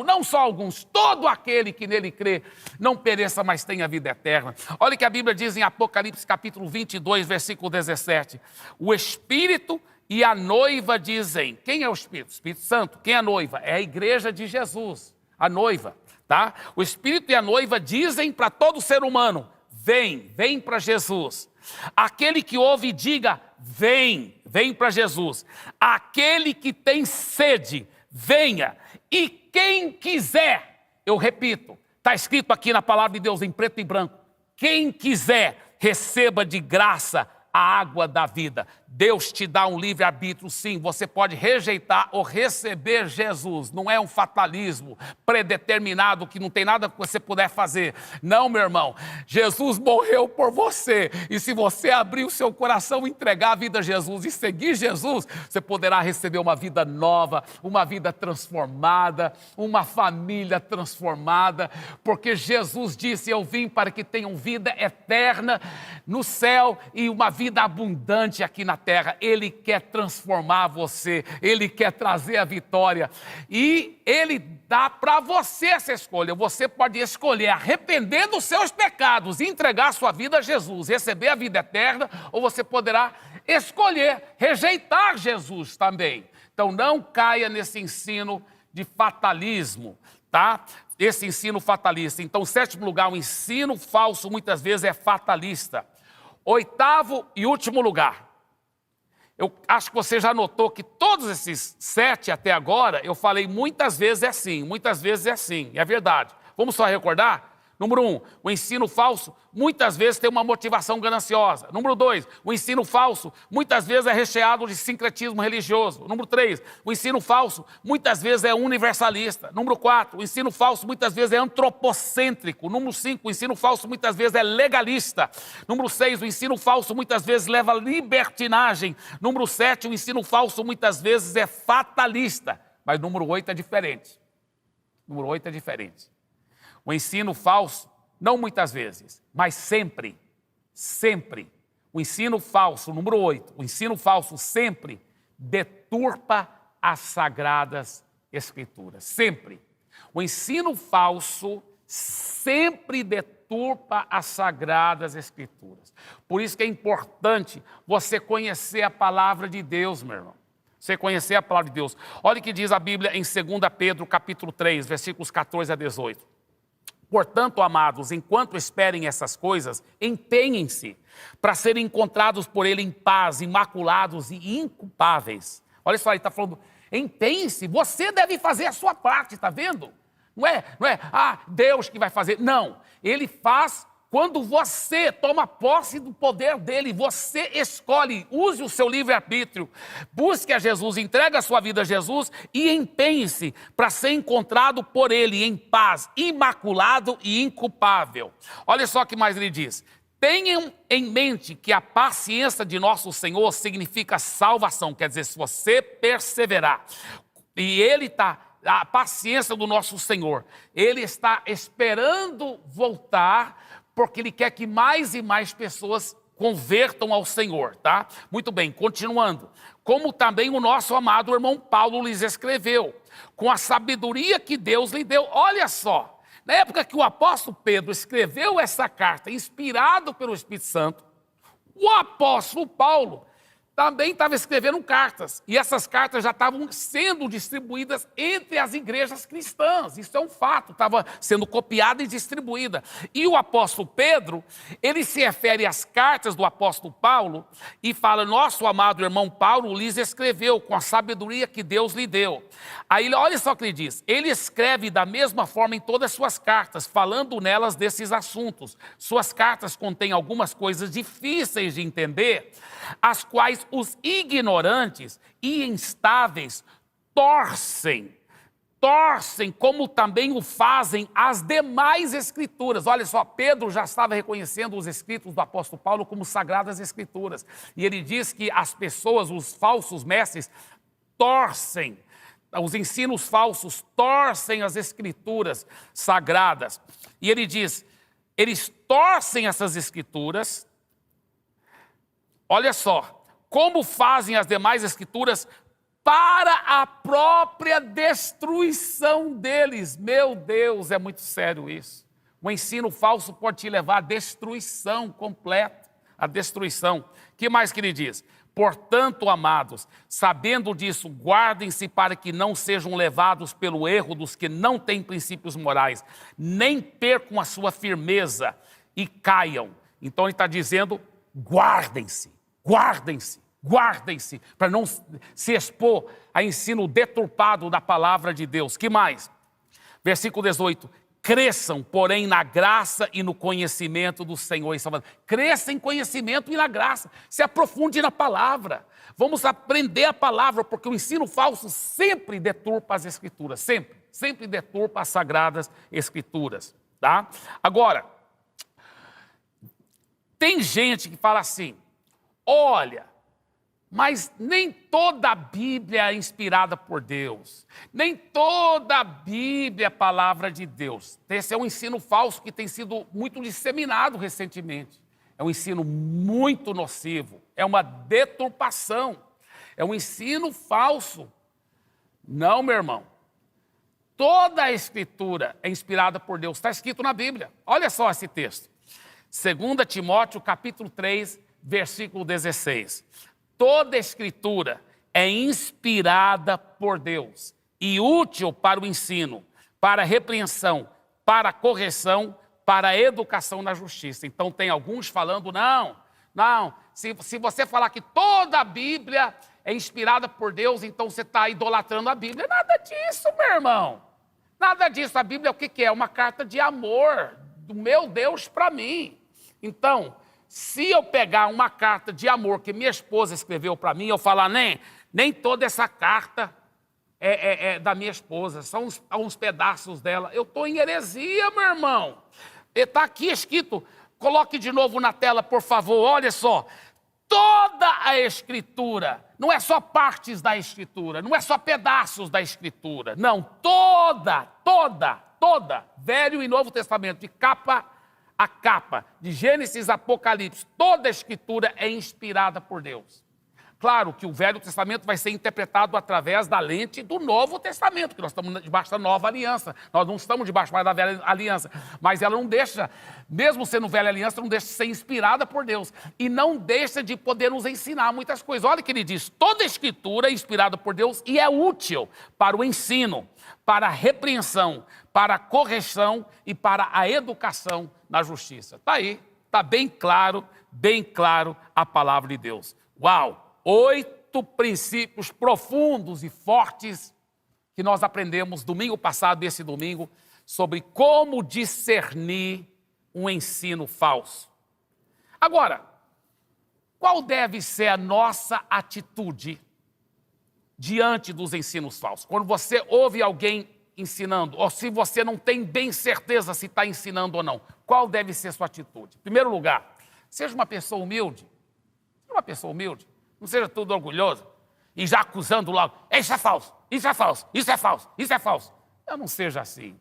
S4: não só alguns, todo aquele que nele crê, não pereça, mas tenha vida eterna. Olha o que a Bíblia diz em Apocalipse capítulo 22, versículo 17. O Espírito e a noiva dizem: quem é o Espírito? O Espírito Santo. Quem é a noiva? É a igreja de Jesus, a noiva, tá? O Espírito e a noiva dizem para todo ser humano: vem para Jesus. Aquele que ouve, diga: vem para Jesus. Aquele que tem sede, venha. E quem quiser, eu repito, está escrito aqui na palavra de Deus em preto e branco: quem quiser, receba de graça a água da vida. Deus te dá um livre-arbítrio, sim. Você pode rejeitar ou receber Jesus. Não é um fatalismo predeterminado que não tem nada que você puder fazer. Não, meu irmão. Jesus morreu por você. E se você abrir o seu coração, entregar a vida a Jesus e seguir Jesus, você poderá receber uma vida nova, uma vida transformada, uma família transformada. Porque Jesus disse: eu vim para que tenham vida eterna no céu e uma vida abundante aqui na terra. Ele quer transformar você, Ele quer trazer a vitória e Ele dá para você essa escolha. Você pode escolher arrepender dos seus pecados e entregar a sua vida a Jesus, receber a vida eterna, ou você poderá escolher rejeitar Jesus também. Então não caia nesse ensino de fatalismo, tá? Esse ensino fatalista. Então, em sétimo lugar, o ensino falso muitas vezes é fatalista. Oitavo e último lugar. Eu acho que você já notou que todos esses 7 até agora, eu falei muitas vezes é assim, muitas vezes é assim, é verdade. Vamos só recordar? Número 1, o ensino falso muitas vezes tem uma motivação gananciosa. Número 2, o ensino falso muitas vezes é recheado de sincretismo religioso. Número 3, o ensino falso muitas vezes é universalista. Número 4, o ensino falso muitas vezes é antropocêntrico. Número 5, o ensino falso muitas vezes é legalista. Número 6, o ensino falso muitas vezes leva a libertinagem. Número 7, o ensino falso muitas vezes é fatalista. Mas número 8 é diferente. Número 8 é diferente. O ensino falso, não muitas vezes, mas sempre, o ensino falso, número 8, o ensino falso sempre deturpa as sagradas escrituras, sempre. O ensino falso sempre deturpa as sagradas escrituras. Por isso que é importante você conhecer a palavra de Deus, meu irmão. Você conhecer a palavra de Deus. Olha o que diz a Bíblia em 2 Pedro, capítulo 3, versículos 14 a 18. Portanto, amados, enquanto esperem essas coisas, empenhem-se para serem encontrados por Ele em paz, imaculados e inculpáveis. Olha só, ele está falando, empenhe-se, você deve fazer a sua parte, está vendo? Não é, Deus que vai fazer. Não, Ele faz quando você toma posse do poder dEle, você escolhe, use o seu livre-arbítrio, busque a Jesus, entregue a sua vida a Jesus e empenhe-se para ser encontrado por Ele em paz, imaculado e inculpável. Olha só o que mais ele diz. Tenham em mente que a paciência de nosso Senhor significa salvação, quer dizer, se você perseverar, e Ele está, a paciência do nosso Senhor, Ele está esperando voltar, porque Ele quer que mais e mais pessoas convertam ao Senhor, tá? Muito bem, continuando. Como também o nosso amado irmão Paulo lhes escreveu, com a sabedoria que Deus lhe deu. Olha só, na época que o apóstolo Pedro escreveu essa carta, inspirado pelo Espírito Santo, o apóstolo Paulo também estava escrevendo cartas. E essas cartas já estavam sendo distribuídas entre as igrejas cristãs. Isso é um fato, estava sendo copiada e distribuída. E o apóstolo Pedro, ele se refere às cartas do apóstolo Paulo e fala, nosso amado irmão Paulo lhes escreveu com a sabedoria que Deus lhe deu. Aí, olha só o que ele diz. Ele escreve da mesma forma em todas as suas cartas, falando nelas desses assuntos. Suas cartas contêm algumas coisas difíceis de entender, as quais os ignorantes e instáveis torcem, como também o fazem as demais escrituras. Olha só, Pedro já estava reconhecendo os escritos do apóstolo Paulo como sagradas escrituras. E ele diz que as pessoas, os falsos mestres, torcem, os ensinos falsos torcem as escrituras sagradas. E ele diz, eles torcem essas escrituras. Olha só, como fazem as demais escrituras para a própria destruição deles. Meu Deus, é muito sério isso. O ensino falso pode te levar à destruição completa, à destruição. O que mais que ele diz? Portanto, amados, sabendo disso, guardem-se para que não sejam levados pelo erro dos que não têm princípios morais, nem percam a sua firmeza e caiam. Então ele está dizendo, guardem-se. Guardem-se, guardem-se, para não se expor a ensino deturpado da palavra de Deus. Que mais? Versículo 18. Cresçam, porém, na graça e no conhecimento do Senhor e Salvador. Cresça em conhecimento e na graça. Se aprofunde na palavra. Vamos aprender a palavra, porque o ensino falso sempre deturpa as escrituras. Sempre deturpa as sagradas escrituras. Tá? Agora, tem gente que fala assim, olha, mas nem toda a Bíblia é inspirada por Deus. Nem toda a Bíblia é palavra de Deus. Esse é um ensino falso que tem sido muito disseminado recentemente. É um ensino muito nocivo. É uma deturpação. É um ensino falso. Não, meu irmão. Toda a Escritura é inspirada por Deus. Está escrito na Bíblia. Olha só esse texto. 2 Timóteo, capítulo 3, versículo 16. Toda a Escritura é inspirada por Deus e útil para o ensino, para a repreensão, para a correção, para a educação na justiça. Então tem alguns falando, não, se você falar que toda a Bíblia é inspirada por Deus, então você está idolatrando a Bíblia. Nada disso, meu irmão. Nada disso. A Bíblia é o que é? É uma carta de amor do meu Deus para mim. Então, se eu pegar uma carta de amor que minha esposa escreveu para mim, eu falar, nem toda essa carta é da minha esposa, são uns pedaços dela. Eu estou em heresia, meu irmão. Está aqui escrito, coloque de novo na tela, por favor, olha só. Toda a Escritura, não é só partes da Escritura, não é só pedaços da Escritura, não, toda, Velho e Novo Testamento, de capa a capa, de Gênesis a Apocalipse, toda a Escritura é inspirada por Deus. Claro que o Velho Testamento vai ser interpretado através da lente do Novo Testamento, que nós estamos debaixo da nova aliança. Nós não estamos debaixo mais da velha aliança. Mas ela não deixa, mesmo sendo velha aliança, não deixa de ser inspirada por Deus. E não deixa de poder nos ensinar muitas coisas. Olha o que ele diz, toda a Escritura é inspirada por Deus e é útil para o ensino, para a repreensão, para a correção e para a educação na justiça. Está aí, está bem claro a palavra de Deus. Uau! 8 princípios profundos e fortes que nós aprendemos domingo passado e esse domingo sobre como discernir um ensino falso. Agora, qual deve ser a nossa atitude diante dos ensinos falsos? Quando você ouve alguém ensinando, ou se você não tem bem certeza se está ensinando ou não, qual deve ser a sua atitude? Em primeiro lugar, seja uma pessoa humilde. Não seja tudo orgulhoso e já acusando logo, isso é falso, isso é falso, isso é falso, isso é falso. Eu não seja assim.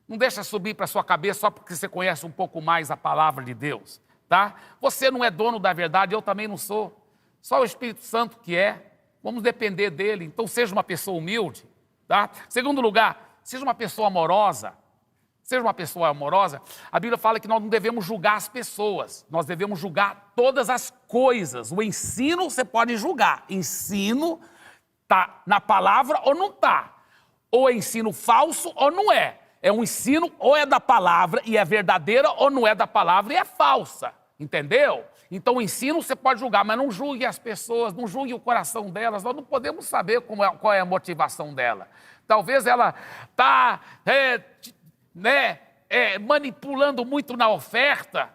S4: Não deixa subir para a sua cabeça só porque você conhece um pouco mais a palavra de Deus. tá? Você não é dono da verdade, eu também não sou. Só o Espírito Santo que é. Vamos depender dele. Então, seja uma pessoa humilde, tá? Segundo lugar, seja uma pessoa amorosa. Seja uma pessoa amorosa. A Bíblia fala que nós não devemos julgar as pessoas. Nós devemos julgar todas as coisas. O ensino você pode julgar. Ensino está na palavra ou não está. Ou é ensino falso ou não é. É um ensino ou é da palavra e é verdadeira ou não é da palavra e é falsa. Entendeu? Então o ensino você pode julgar, mas não julgue as pessoas, não julgue o coração delas. Nós não podemos saber qual é a motivação dela. Talvez ela está manipulando muito na oferta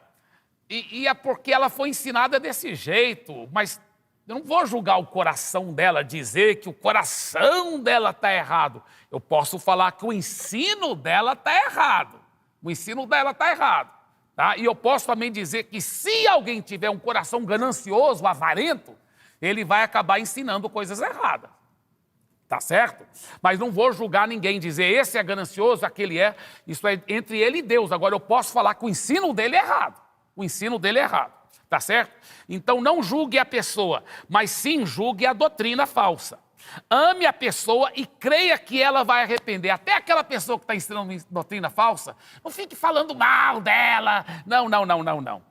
S4: e é porque ela foi ensinada desse jeito. Mas eu não vou julgar o coração dela, dizer que o coração dela está errado. Eu posso falar que o ensino dela está errado. O ensino dela está errado. Tá? E eu posso também dizer que se alguém tiver um coração ganancioso, avarento, ele vai acabar ensinando coisas erradas. Tá certo? Mas não vou julgar ninguém, dizer esse é ganancioso, aquele é. Isso é entre ele e Deus. Agora eu posso falar que o ensino dele é errado. O ensino dele é errado. Tá certo? Então não julgue a pessoa, mas sim julgue a doutrina falsa. Ame a pessoa e creia que ela vai arrepender. Até aquela pessoa que está ensinando doutrina falsa, não fique falando mal dela. Não.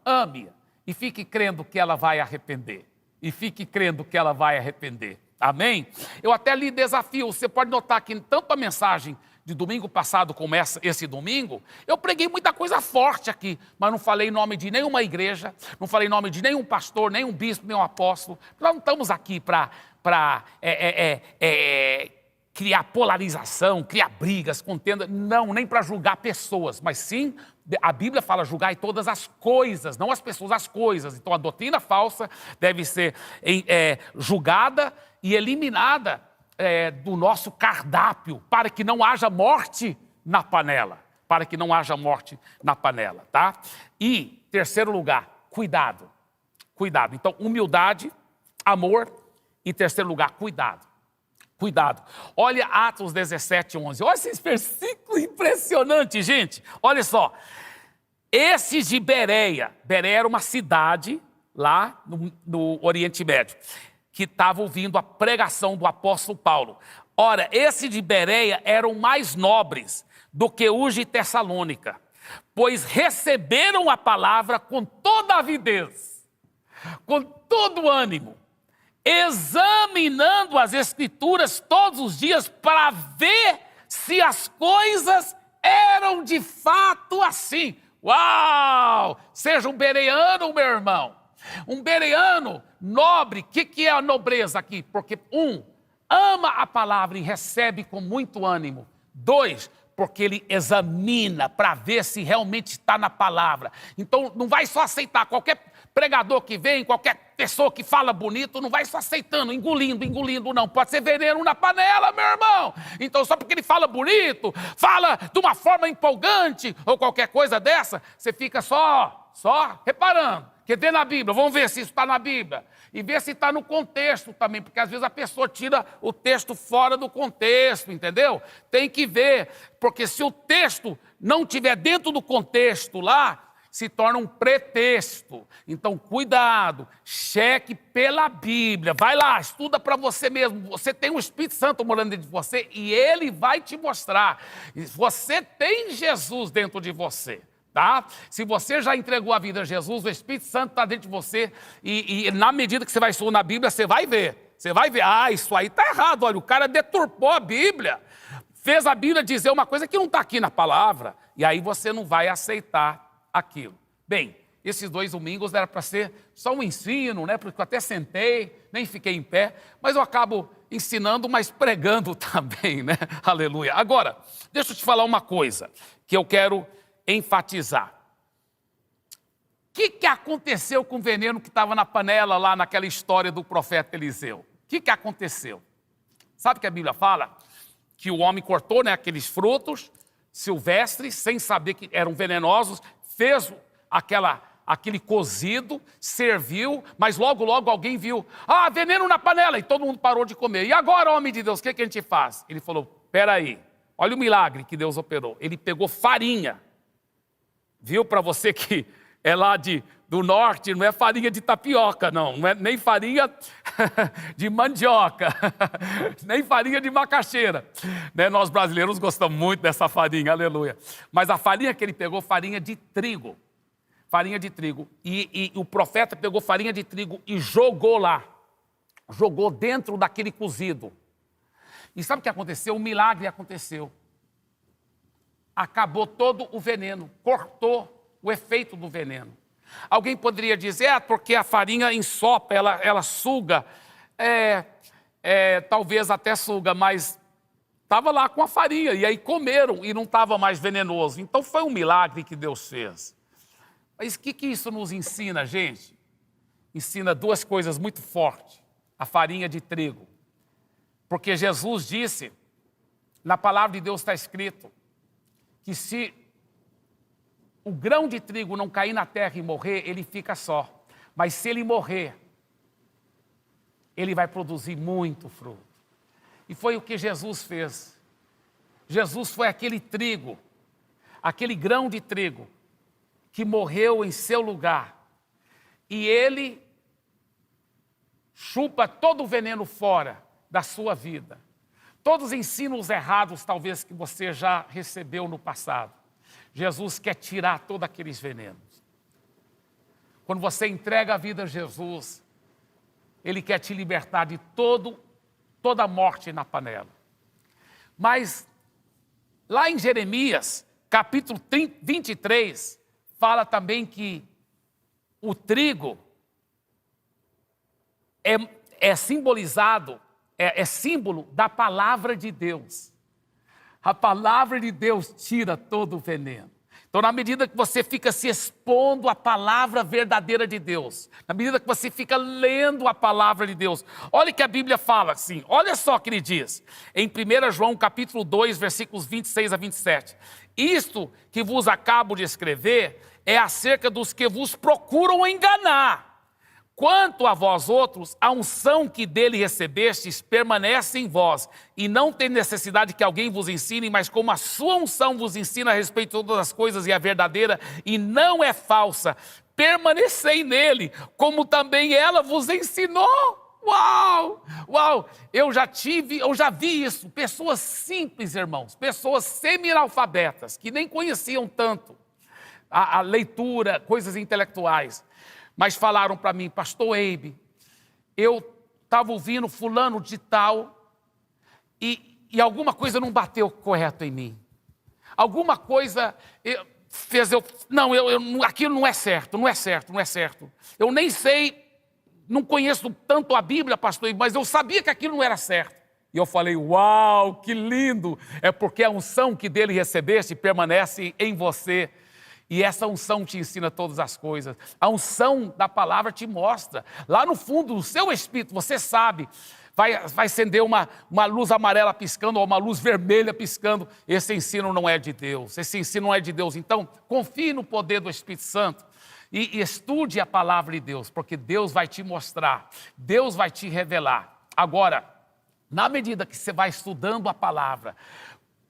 S4: Ame-a e fique crendo que ela vai arrepender. E fique crendo que ela vai arrepender. Amém? Eu até lhe desafio. Você pode notar que tanto a mensagem de domingo passado como esse domingo, eu preguei muita coisa forte aqui, mas não falei em nome de nenhuma igreja, não falei em nome de nenhum pastor, nenhum bispo, nenhum apóstolo. Nós não estamos aqui para criar polarização, criar brigas, contenda, não, nem para julgar pessoas, mas sim, a Bíblia fala julgar todas as coisas, não as pessoas, as coisas. Então a doutrina falsa deve ser julgada e eliminada do nosso cardápio, para que não haja morte na panela, tá? E, terceiro lugar, cuidado. Então, humildade, amor e, terceiro lugar, cuidado. Olha Atos 17, 11. Olha esse versículo impressionante, gente. Olha só. Esses de Bereia era uma cidade lá no Oriente Médio, que estava ouvindo a pregação do apóstolo Paulo. Ora, esses de Bereia eram mais nobres do que os de Tessalônica, pois receberam a palavra com toda avidez, com todo ânimo, examinando as Escrituras todos os dias para ver se as coisas eram de fato assim. Uau! Seja um bereano, meu irmão. Um bereano nobre. O que é a nobreza aqui? Porque, ama a palavra e recebe com muito ânimo. 2, porque ele examina para ver se realmente está na palavra. Então, não vai só aceitar qualquer pregador que vem, qualquer pessoa que fala bonito, não vai só aceitando, engolindo, não. Pode ser veneno na panela, meu irmão. Então, só porque ele fala bonito, fala de uma forma empolgante, ou qualquer coisa dessa, você fica só reparando. Que tem na Bíblia, vamos ver se isso está na Bíblia. E ver se está no contexto também, porque às vezes a pessoa tira o texto fora do contexto, entendeu? Tem que ver, porque se o texto não estiver dentro do contexto lá, se torna um pretexto. Então, cuidado, cheque pela Bíblia. Vai lá, estuda para você mesmo. Você tem o Espírito Santo morando dentro de você e ele vai te mostrar. Você tem Jesus dentro de você. Tá? Se você já entregou a vida a Jesus, o Espírito Santo está dentro de você e na medida que você vai estudar na Bíblia, você vai ver, isso aí está errado, olha, o cara deturpou a Bíblia, fez a Bíblia dizer uma coisa que não está aqui na palavra, e aí você não vai aceitar aquilo. Bem, esses 2 domingos era para ser só um ensino, né? Porque eu até sentei, nem fiquei em pé, mas eu acabo ensinando, mas pregando também, né? Aleluia. Agora, deixa eu te falar uma coisa que eu quero enfatizar. O que aconteceu com o veneno que estava na panela lá naquela história do profeta Eliseu? O que aconteceu? Sabe que a Bíblia fala? Que o homem cortou, né, aqueles frutos silvestres, sem saber que eram venenosos, fez aquele cozido, serviu, mas logo alguém viu, veneno na panela, e todo mundo parou de comer. E agora, homem de Deus, o que a gente faz? Ele falou, peraí, olha o milagre que Deus operou. Ele pegou farinha. Viu, para você que é lá do norte não é farinha de tapioca, não é nem farinha de mandioca, nem farinha de macaxeira. Né? Nós brasileiros gostamos muito dessa farinha, aleluia. Mas a farinha que ele pegou, farinha de trigo. Farinha de trigo. E o profeta pegou farinha de trigo e jogou lá. Jogou dentro daquele cozido. E sabe o que aconteceu? Um milagre aconteceu. Acabou todo o veneno, cortou o efeito do veneno. Alguém poderia dizer, porque a farinha ensopa, ela suga, talvez até suga, mas estava lá com a farinha, e aí comeram e não estava mais venenoso. Então foi um milagre que Deus fez. Mas o que isso nos ensina, gente? Ensina duas coisas muito fortes. A farinha de trigo. Porque Jesus disse, na palavra de Deus está escrito, que se o grão de trigo não cair na terra e morrer, ele fica só. Mas se ele morrer, ele vai produzir muito fruto. E foi o que Jesus fez. Jesus foi aquele trigo, aquele grão de trigo, que morreu em seu lugar. E ele chupa todo o veneno fora da sua vida. Todos os ensinos errados, talvez, que você já recebeu no passado. Jesus quer tirar todos aqueles venenos. Quando você entrega a vida a Jesus, Ele quer te libertar de toda a morte na panela. Mas, lá em Jeremias, capítulo 23, fala também que o trigo é simbolizado, é símbolo da palavra de Deus. A palavra de Deus tira todo o veneno. Então, na medida que você fica se expondo à palavra verdadeira de Deus, na medida que você fica lendo a palavra de Deus, olha que a Bíblia fala assim, olha só o que ele diz, em 1 João capítulo 2, versículos 26 a 27. Isto que vos acabo de escrever é acerca dos que vos procuram enganar. Quanto a vós outros, a unção que dele recebestes permanece em vós, e não tem necessidade que alguém vos ensine, mas como a sua unção vos ensina a respeito de todas as coisas e a verdadeira, e não é falsa, permanecei nele, como também ela vos ensinou. Uau! Uau! Eu já vi isso, pessoas simples, irmãos, pessoas semi-analfabetas, que nem conheciam tanto a leitura, coisas intelectuais, mas falaram para mim, pastor Eibe, eu estava ouvindo fulano de tal e alguma coisa não bateu correto em mim. Alguma coisa fez eu... aquilo não é certo, não é certo, não é certo. Eu nem sei, não conheço tanto a Bíblia, pastor Eibe, mas eu sabia que aquilo não era certo. E eu falei, uau, que lindo! É porque a unção que dele recebeste permanece em você. E essa unção te ensina todas as coisas. A unção da palavra te mostra. Lá no fundo do seu espírito, você sabe, vai acender uma luz amarela piscando ou uma luz vermelha piscando. Esse ensino não é de Deus. Esse ensino não é de Deus. Então, confie no poder do Espírito Santo e estude a palavra de Deus, porque Deus vai te mostrar, Deus vai te revelar. Agora, na medida que você vai estudando a palavra,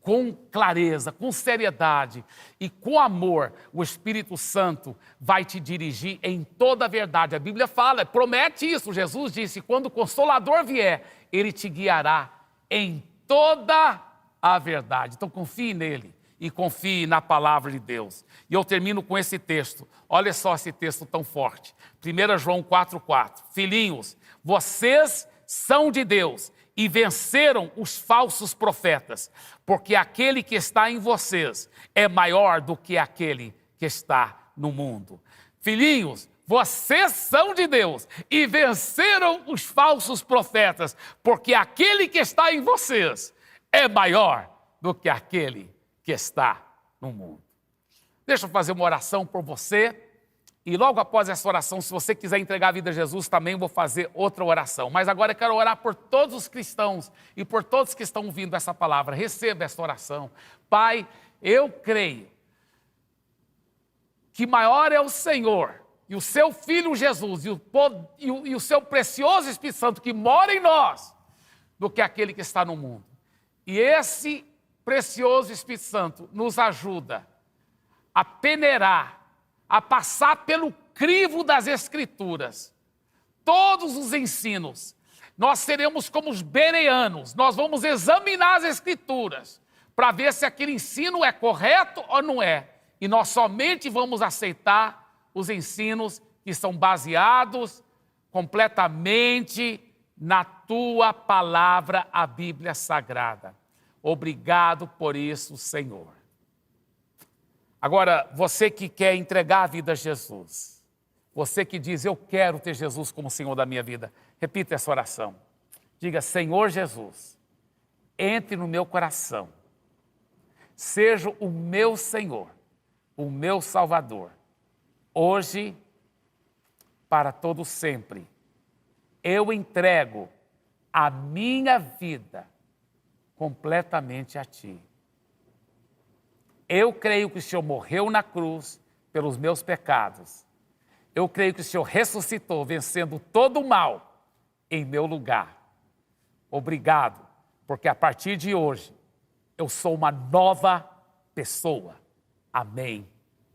S4: com clareza, com seriedade e com amor, o Espírito Santo vai te dirigir em toda a verdade. A Bíblia fala, promete isso. Jesus disse, quando o Consolador vier, Ele te guiará em toda a verdade. Então confie nele e confie na palavra de Deus. E eu termino com esse texto. Olha só esse texto tão forte. 1 João 4,4. Filhinhos, vocês são de Deus e venceram os falsos profetas, porque aquele que está em vocês é maior do que aquele que está no mundo. Filhinhos, vocês são de Deus e venceram os falsos profetas, porque aquele que está em vocês é maior do que aquele que está no mundo. Deixa eu fazer uma oração por você. E logo após essa oração, se você quiser entregar a vida a Jesus, também vou fazer outra oração. Mas agora eu quero orar por todos os cristãos e por todos que estão ouvindo essa palavra. Receba essa oração. Pai, eu creio que maior é o Senhor e o seu Filho Jesus e o seu precioso Espírito Santo que mora em nós do que aquele que está no mundo. E esse precioso Espírito Santo nos ajuda a peneirar, a passar pelo crivo das Escrituras, todos os ensinos, nós seremos como os bereanos, nós vamos examinar as Escrituras para ver se aquele ensino é correto ou não é. E nós somente vamos aceitar os ensinos que são baseados completamente na tua palavra, a Bíblia Sagrada. Obrigado por isso, Senhor. Agora, você que quer entregar a vida a Jesus, você que diz, eu quero ter Jesus como Senhor da minha vida, repita essa oração. Diga, Senhor Jesus, entre no meu coração, seja o meu Senhor, o meu Salvador, hoje, para todo sempre. Eu entrego a minha vida completamente a Ti. Eu creio que o Senhor morreu na cruz pelos meus pecados. Eu creio que o Senhor ressuscitou, vencendo todo o mal em meu lugar. Obrigado, porque a partir de hoje, eu sou uma nova pessoa. Amém,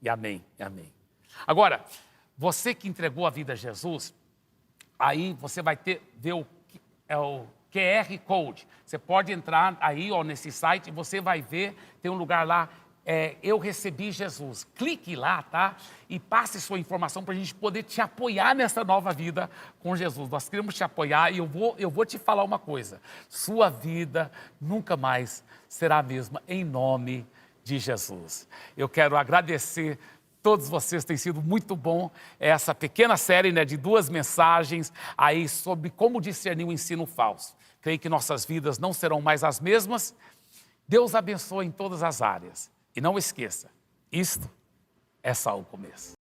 S4: e amém, e amém. Agora, você que entregou a vida a Jesus, aí você vai ver o QR Code. Você pode entrar aí nesse site e você vai ver, tem um lugar lá, eu recebi Jesus. Clique lá, tá? E passe sua informação para a gente poder te apoiar nessa nova vida com Jesus. Nós queremos te apoiar e eu vou te falar uma coisa. Sua vida nunca mais será a mesma, em nome de Jesus. Eu quero agradecer todos vocês, tem sido muito bom essa pequena série, né, de 2 mensagens aí sobre como discernir o ensino falso. Creio que nossas vidas não serão mais as mesmas. Deus abençoe em todas as áreas. E não esqueça, isto é só o começo.